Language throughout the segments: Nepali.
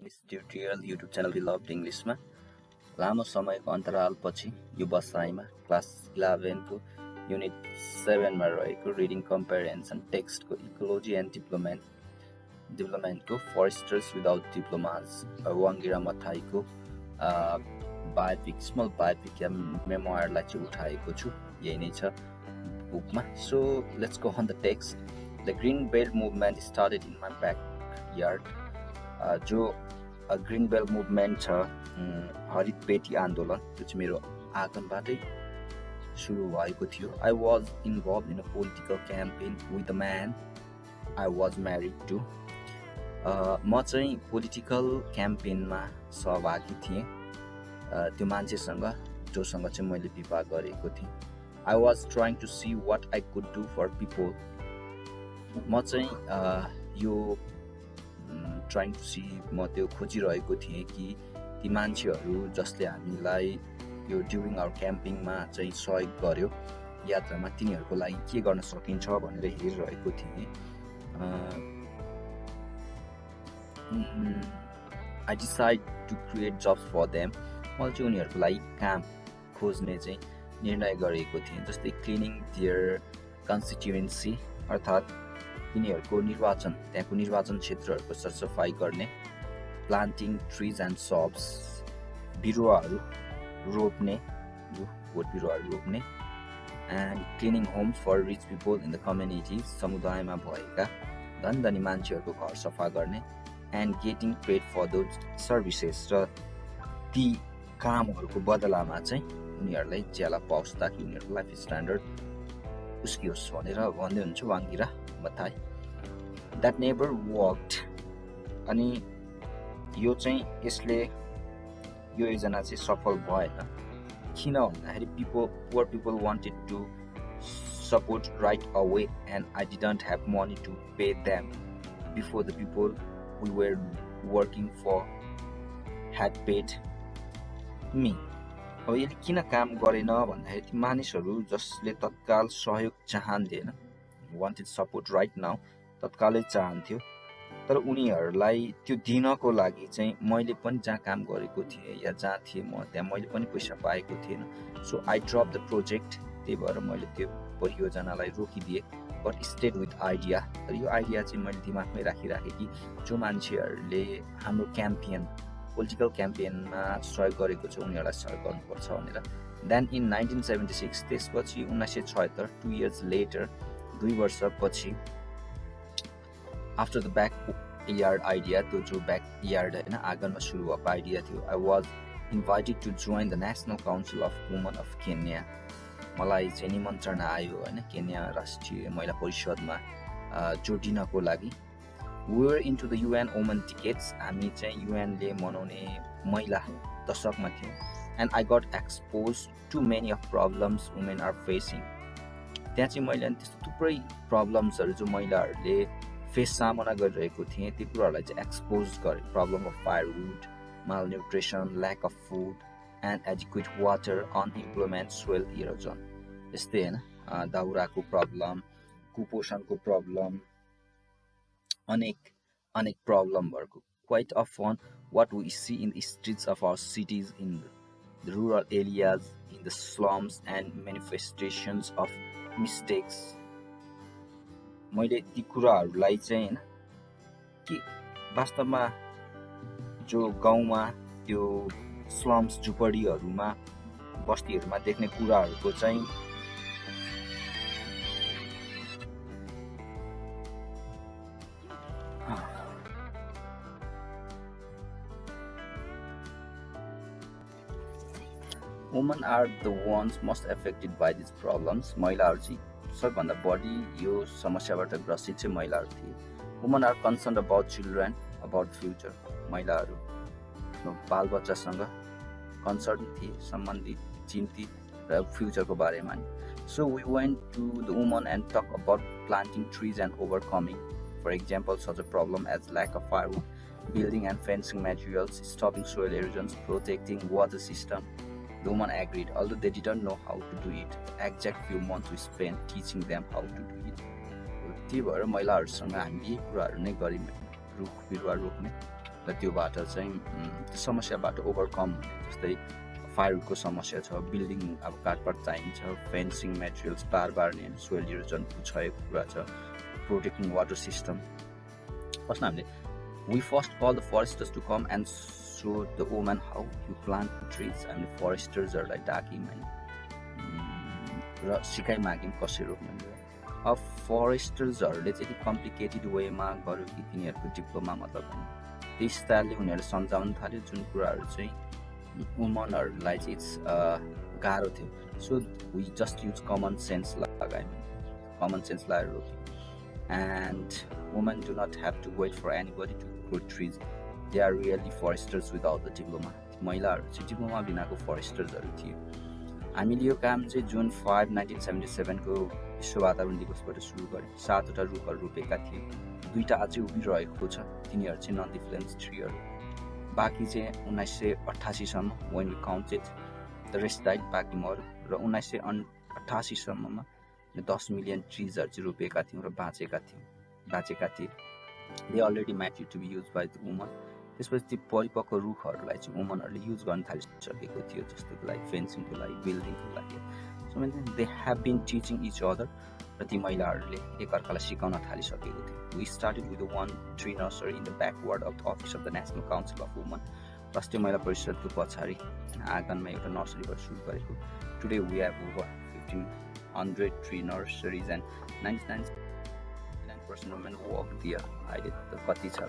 English tutorial YouTube channel Beloved English मा लामो समयको अन्तरालपछि यो बसाइमा क्लास 11 को युनिट 7 मा रहेको रिडिङ कम्प्रिहेन्सन टेक्स्ट को इकोलोजी एन्ड डेभलपमेन्ट को फरेस्टर्स विदाउट डिप्लोमास वाङ्गिरा मथाइको बायोपिक स्मल बायोपिक या मेमोयरलाई चाहिँ उठाएको छु। यही नै छ बुकमा। So let's go on the text. The green belt movement started in my backyard. जो ग्रीन बेल्ट मुभमेन्ट छ हरित पेटी आन्दोलन, त्यो चाहिँ मेरो आँगनबाटै सुरु भएको थियो। I was involved in a political campaign with a man I was married to. म चाहिँ पोलिटिकल क्याम्पेनमा सहभागी थिएँ त्यो मान्छेसँग जोसँग चाहिँ मैले विवाह गरेको थिएँ। I was trying to see what I could do for people. म चाहिँ यो ट्राइङ टु सी म त्यो खोजिरहेको थिएँ कि ती मान्छेहरू जसले हामीलाई यो ड्युरिङ आवर क्याम्पिङमा चाहिँ सहयोग गर्यो यात्रामा, तिनीहरूको लागि के गर्न सकिन्छ भनेर हेरिरहेको थिएँ। I decide to create jobs for them. मैले चाहिँ उनीहरूको लागि काम खोज्ने चाहिँ निर्णय गरेको थिएँ। जस्तै क्लिनिङ देयर कन्स्टिट्युएन्सी, अर्थात् तिनीहरूको निर्वाचन, त्यहाँको निर्वाचन क्षेत्रहरूको सरसफाइ गर्ने, प्लान्टिङ ट्रिज एन्ड सब्स, बिरुवाहरू रोप्ने, यो बोट बिरुवाहरू रोप्ने, and cleaning homes for rich people in the community, समुदायमा भएका धनी मान्छेहरूको घर सफा गर्ने, and getting paid for those services, र ती कामहरूको बदलामा चाहिँ उनीहरूलाई ज्याला पाओस् ताकि उनीहरूको लाइफ स्ट्यान्डर्ड उस्कियोस् भनेर भन्दै हुन्छ Wangari Maathai. That never worked. अनि यो चाहिँ यसले यो योजना चाहिँ सफल भएन। किन भन्दाखेरि poor people wanted to support right away and I didn't have money to pay them before the people we were working for had paid me. अब यसले किन काम गरेन भन्दाखेरि ती मानिसहरू जसले तत्काल सहयोग चाहन्थेन, वान्टेड सपोर्ट राइट नाउ, तत्कालै चाहन्थ्यो, तर उनीहरूलाई त्यो दिनको लागि चाहिँ मैले पनि जहाँ काम गरेको थिएँ या जहाँ थिएँ म त्यहाँ मैले पनि पैसा पाएको थिएन। So I drop the project. त्यही भएर मैले त्यो परियोजनालाई रोकिदिएँ। But stayed with idea. तर यो आइडिया चाहिँ मैले दिमागमै राखिराखेँ कि जो मान्छेहरूले हाम्रो क्याम्पेन, पोलिटिकल क्याम्पेनमा सहयोग गरेको छ उनीहरूलाई सहयोग गर्नुपर्छ भनेर। देन इन 1976, त्यसपछि 1976, 2 years later, 2 वर्षपछि, आफ्टर द ब्याकयार्ड आइडिया, त्यो जो ब्याकयार्ड होइन आँगनमा सुरु भएको आइडिया थियो, I was invited to join the National Council of Women of Kenya. मलाई चाहिँ निमन्त्रणा आयो होइन केन्या राष्ट्रिय महिला परिषदमा जोडिनको लागि। We were into the UN Women tickets. हामी चाहिँ युएनले मनाउने महिला दशकमा थियौँ। And I got exposed to many of problems women are facing. त्यहाँ चाहिँ मैले त्यस्तो थुप्रै प्रब्लम्सहरू जो महिलाहरूले सामना गरिरहेको थिएँ त्यो कुराहरूलाई चाहिँ एक्सपोज गरेँ। Problem of firewood, malnutrition, lack of food, and adequate water, unemployment, soil erosion, यस्तै होइन, दाउराको प्रब्लम, कुपोषणको प्रब्लम, अनेक प्रब्लमहरूको। Quite often what we see in the streets of our cities, in the rural areas, in the slums, and manifestations of mistakes. मैले ती कुराहरूलाई चाहिँ होइन कि वास्तवमा जो गाउँमा त्यो स्लम्स झुपडीहरूमा बस्तीहरूमा देख्ने कुराहरूको चाहिँ women are the ones most affected by this problems. महिलाहरू चाहिँ सबभन्दा बढी यो समस्याबाट ग्रसित चाहिँ महिलाहरू थिए। Women are concern about children, about future. महिलाहरू बालबच्चासँग कन्सर्न थिए, सम्बन्धित, चिन्तित र फ्युचरको बारेमा नि। So we went to the woman and talk about planting trees and overcoming, for example, such a problem as lack of firewood, building and fencing materials, stopping soil erosions, protecting water system. The woman agreed, although they didn't know how to do it. The exact few months we spent teaching them how to do it. त्यही भएर महिलाहरूसँग हामीले यही कुराहरू नै गऱ्यौँ। रुख बिरुवा रोप्ने, र त्योबाट चाहिँ त्यो समस्याबाट ओभरकम हुने, जस्तै फायरवुडको समस्या छ, बिल्डिङ अब काठपात चाहिन्छ, फेन्सिङ मेटेरियल्स, तार बार्ने, सोइल इरोजन क्षयको कुरा छ, प्रोटेक्टिङ वाटर सिस्टम। फर्स्टमा हामीले we first call the foresters to come and show the woman how you plant trees. हामीले फरेस्टर्सहरूलाई डाक्यौँ होइन र सिकाइ माग्यौँ कसरी रोप्नु। अब फरेस्टर्सहरूले चाहिँ कम्प्लिकेटेड वेमा गर्यो कि तिनीहरूको डिप्लोमा मतलब होइन, त्यही स्टाइलले उनीहरूले सम्झाउन थाल्यो जुन कुराहरू चाहिँ वुमनहरूलाई चाहिँ गाह्रो थियो। So we just use common sense लगायौँ, कमन सेन्स लगाएर रोप्यौँ। And women do not have to wait for anybody to grow trees. They are really foresters without the diploma. महिलाहरू चाहिँ डिप्लोमा बिनाको फरेस्टर्सहरू थियो। हामीले यो काम चाहिँ जुन 5, 1977 विश्व वातावरण दिवसबाट सुरु गऱ्यौँ। 7वटा रुखहरू रोपेका थियौँ, 2टा अझै उभिरहेको छ, तिनीहरू चाहिँ नन डिफ्लेन्स ट्रीहरू। बाँकी चाहिँ 1988सम्म when we counted, the rest died, बाँकी मऱ्यो। र 1988सम्ममा 10 मिलियन ट्रिजहरू चाहिँ रोपेका थियौँ र बाँचेका थिए। They already matured to be use by the woman. त्यसपछि त्यो परिपक्व रुखहरूलाई चाहिँ वुमनहरूले युज गर्न थालिसकेको थियो, जस्तो लाइक फेन्सिङको लागि, बिल्डिङको लागि। So they have been teaching each other, र ती महिलाहरूले एकअर्कालाई सिकाउन थालिसकेको थियो। We started with 1 tree nursery in the backward of the office of the National Council of Women. राष्ट्रिय महिला परिषदको पछाडि आँगनमा एउटा नर्सरीबाट सुरु गरेको। Today we have over 1,500 tree nurseries and 99% women work there. अहिले त कति छ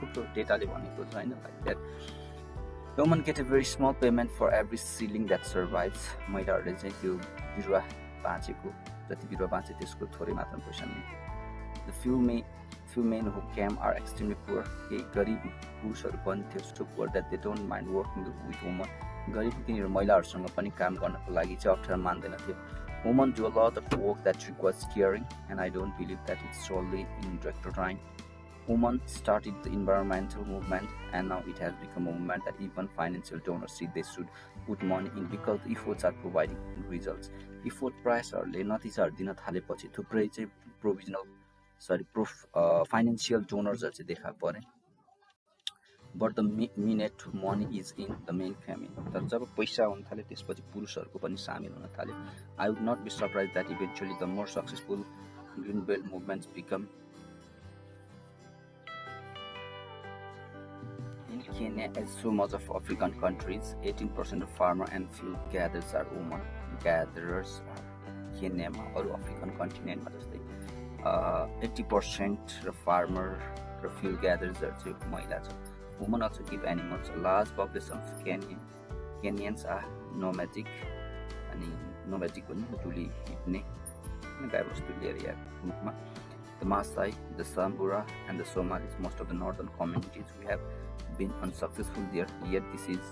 थुप्रो डेटाले भनेको छ होइन, like that women get a very small payment for every seedling that survives. महिलाहरूले चाहिँ त्यो बिरुवा बाँचेको, जति बिरुवा बाँचे त्यसको थोरै मात्रामा पैसा मिल्थ्यो। The few men who came are extremely poor. केही गरिब पुरुषहरू पनि थियो, so poor that they don't mind working with women. गरिब तिनीहरू महिलाहरूसँग पनि काम गर्नको लागि चाहिँ अप्ठ्यारो मान्दैनथ्यो। Women do a lot of work that requires caring, and I don't believe that it's solely in director time. Women started the environmental movement, and now it has become a movement that even financial donors see they should put money in because the efforts are providing results. Effort priceहरूले नतिजाहरू दिन थालेपछि थुप्रै चाहिँ फाइनेन्सियल डोनर्सहरू चाहिँ देखा परे। But the minute money is in the main famine. तर जब पैसा हुन थाल्यो त्यसपछि पुरुषहरूको पनि सामेल हुन थाल्यो। I would not be surprise that eventually the more successful green belt movements become in Kenya as so much of African countries. 18% of farmer and field gatherers are women. Gatherers are Kenya or African continent ma jastai 80% र farmer र field gatherers are चाहिँ महिला छ। Women also keep animals. A large population of Kenyans are nomadic. अनि nomadic भन्नु डुली हिँड्ने गाई बस्तु लिएर रूपमा। The Maasai, the Samburu and the Somalis, most of the northern communities, we have been unsuccessful there, yet this is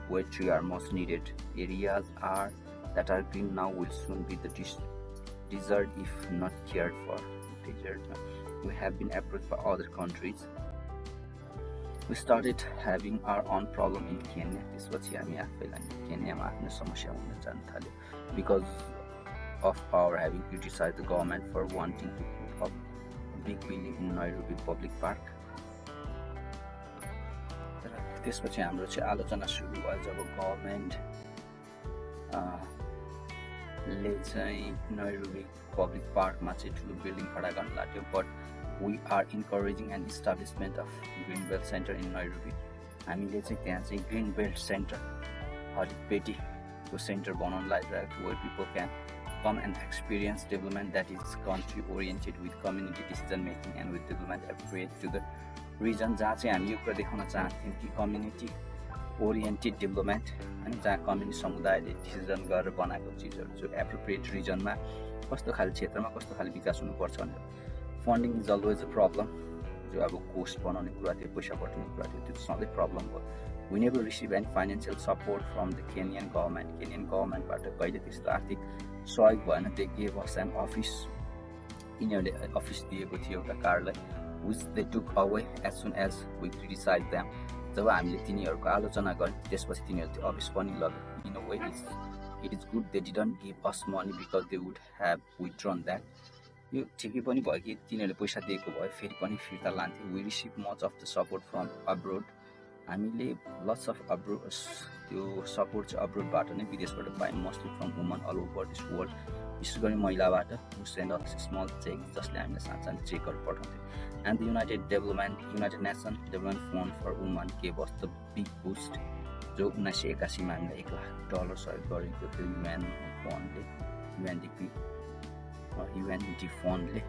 where trees are most needed. Areas that are green now will soon be the desert if not cared for. We have been approached by other countries. We started having our own problem in Kenya. त्यसपछि हामी आफैलाई केन्यामा आफ्नो समस्या हुन जान थाल्यो because of our having criticized the government for wanting to put up a big building in Nairobi public park. त्यसपछि हाम्रो चाहिँ आलोचना सुरु भयो जब गभर्मेन्टले चाहिँ नैरोबी पब्लिक पार्कमा चाहिँ ठुलो बिल्डिङ खडा गर्न लाग्यो। But we are encouraging and establishment of green belt centre in Nairobi. हामीले चाहिँ त्यहाँ चाहिँ ग्रिन बेल्ट सेन्टर हरिपेटीको सेन्टर बनाउन लागिरहेको छु, where people can come and experience development that is country oriented with community decision making and with development appropriate to the region। जहाँ चाहिँ हामी यो कुरा देखाउन चाहन्थ्यौँ कि कम्युनिटी ओरिएन्टेड डेभलपमेन्ट होइन, जहाँ कम्युनिटी समुदायले डिसिजन गरेर बनाएको चिजहरू जो एप्रोप्रिएट रिजनमा कस्तो खाले क्षेत्रमा कस्तो खाले विकास हुनुपर्छ भनेर। Funding is always a problem. जो अब कोस्ट बनाउने कुरा थियो, पैसा बटुल्ने कुरा थियो, त्यो सधैँ प्रब्लम भयो। We never receive any financial support from the Kenyan government. Kenyan governmentबाट कहिले त्यस्तो आर्थिक सहयोग भएन। They gave us an office. यिनीहरूले अफिस दिएको थियो एउटा कार्डलाई, which they took away as soon as we criticized them. जब हामीले तिनीहरूको आलोचना गऱ्यौँ त्यसपछि तिनीहरूले त्यो अफिस पनि लग्यो। In a way, it is good they didn't give us money because they would have withdrawn that. यो ठिकै पनि भयो कि तिनीहरूले पैसा दिएको भए फेरि पनि फिर्ता लान्थे। We received much of the support from abroad. हामीले लट्स अफ अब्रोड त्यो सपोर्ट चाहिँ अब्रोडबाट नै विदेशबाट पायौँ, mostly from woman all over this world, विशेष गरी महिलाबाट, who send us small check, जसले हामीलाई सानो चेकहरू पठाउँथ्यो। And the United nation development fund for woman gave us the big boost, जो 1981मा हामीलाई $1 लाख सहयोग गरेको थियो युएनडी फन्डले।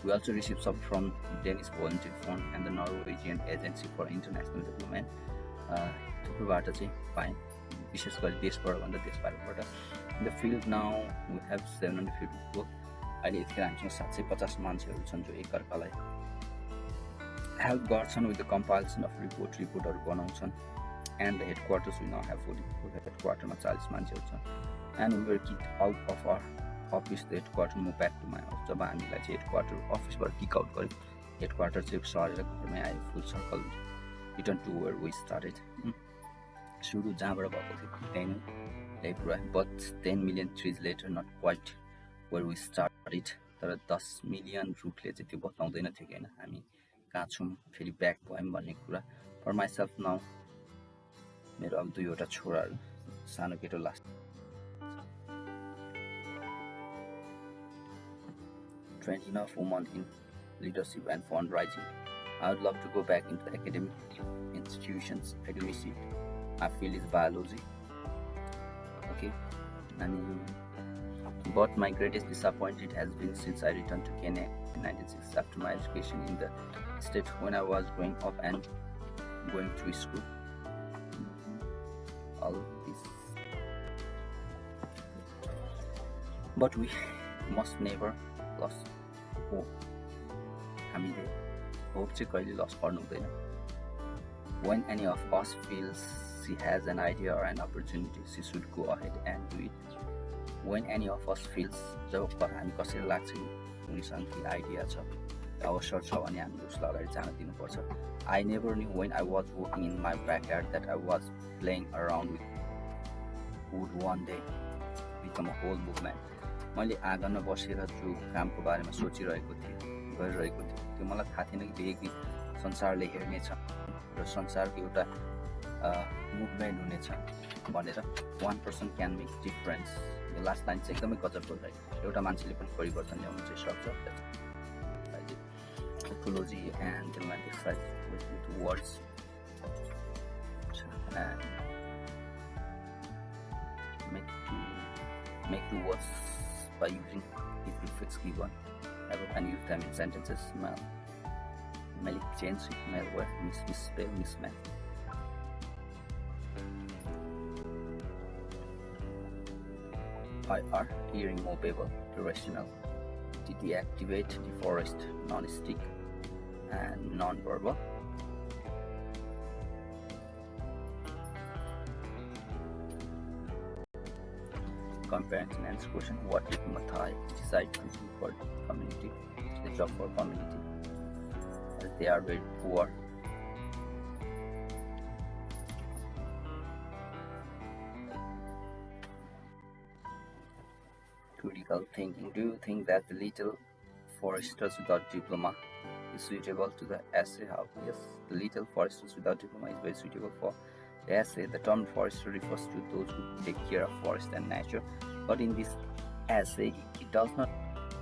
We also received support from Danish Volunteer Fund and the Norwegian Agency for International Development. थुप्रोबाट चाहिँ पायौँ, विशेष गरी देशबाट भन्दा देश बाहिरबाट। In the field now we have 750 people. अहिले यतिखेर हामीसँग 750 मान्छेहरू छन् जो एकअर्कालाई हेल्प गर्छन् विथ द कम्पाइलेसन अफ रिपोर्टहरू बनाउँछन्। And the headquarters we now have 40 people, हेडक्वार्टरमा 40 मान्छेहरू छन्। And we were kicked out of our office, the headquarter move back to my house. जब हामीलाई चाहिँ हेडक्वार्टर अफिसबाट किक आउट गर्यो, हेडक्वार्टर चाहिँ सरेर घरमै आयो, full circle return to where we started. सुरु जहाँबाट भएको थियो त्यहीँ नै ल्याइपुऱ्यायो, but 10 million trees later not quite where we started. तर 10 मिलियन रुखले चाहिँ त्यो बताउँदैन थियो कि होइन हामी कहाँ छौँ, फेरि ब्याक भयौँ भन्ने कुरा। फर माइसेल्फ नाउ, मेरो अब 2वटा छोराहरू, सानो केटो last training enough women in leadership and fundraising. I would love to go back into the academic institutions. I do miss it. My field is biology. Okay, but my greatest disappointment has been since I returned to Kenya in 1996 after my education in the state when I was growing up and going to school. All this, but we must never lost hope. हामीले होप चाहिँ कहिले लस गर्नु हुँदैन। When any of us feels she has an idea or an opportunity, she should go ahead and do it. When any of us feels, जब हामी कसैलाई लाग्छ कि उनीसँग के आइडिया छ, अवसर छ भने हामीले उसलाई अगाडि जान दिनुपर्छ। I never knew when I was walking in my backyard that I was playing around with would one day become a whole movement. मैले आँगनमा बसेर जो कामको बारेमा सोचिरहेको थिएँ, गरिरहेको थिएँ, त्यो मलाई थाहा थिएन कि एक दिन संसारले हेर्नेछ र संसारको एउटा मुभमेन्ट हुनेछ भनेर। 1% क्यान मेक डिफरेन्स। यो लास्ट लाइन चाहिँ एकदमै गजबको रहेछ। एउटा मान्छेले पनि परिवर्तन ल्याउनु चाहिँ सक्छ। Ecology and Diplomas exercise with words. Make two words by using these prefix given. Ever can use them in sentences. Malik change, malware, misspell, mismatch. IR, hearing movable, irrational. Deactivate, deforest, non-stick, and non-verbal. Comparison and question. What did Mathai decide to do for community? The job for community, as they are very poor. Critical thinking. Do you think that the little foresters without diploma is suitable to the essay? How? Yes, the little foresters without diploma is very suitable for the essay. The term forester refers to those who take care of forest and nature, but in this essay, it does not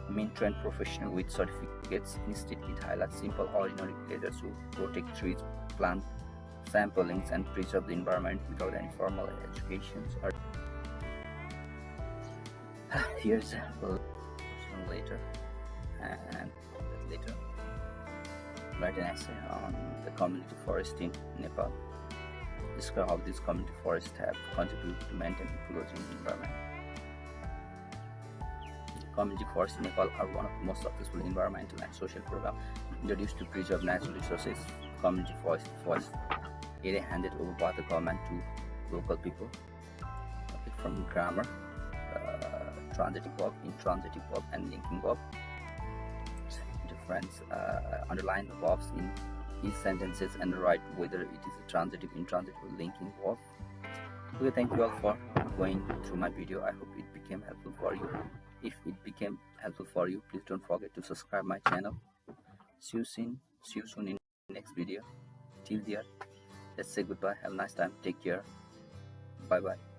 mean trained professional with certificates. Instead, it highlights simple, ordinary villagers who protect trees, plant samplings, and preserve the environment without any formal education. Here's a later, and later write an essay on the community forest in Nepal. Describe how these community forests have contributed to maintain ecology in the environment. Community forests in Nepal are one of the most successful environmental and social programs introduced to preserve natural resources. Community forests area handed over by the government to local people. Okay, from grammar, transitive verb, intransitive verb, and linking verb. Difference. Underline the verbs in these sentences and write whether it is a transitive, intransitive, or linking verb. Okay, thank you all for going through my video. I hope it became helpful for you. If it became helpful for you, please don't forget to subscribe my channel. See you soon in next video. Till there, Let's say goodbye. Have a nice time. Take care. Bye bye.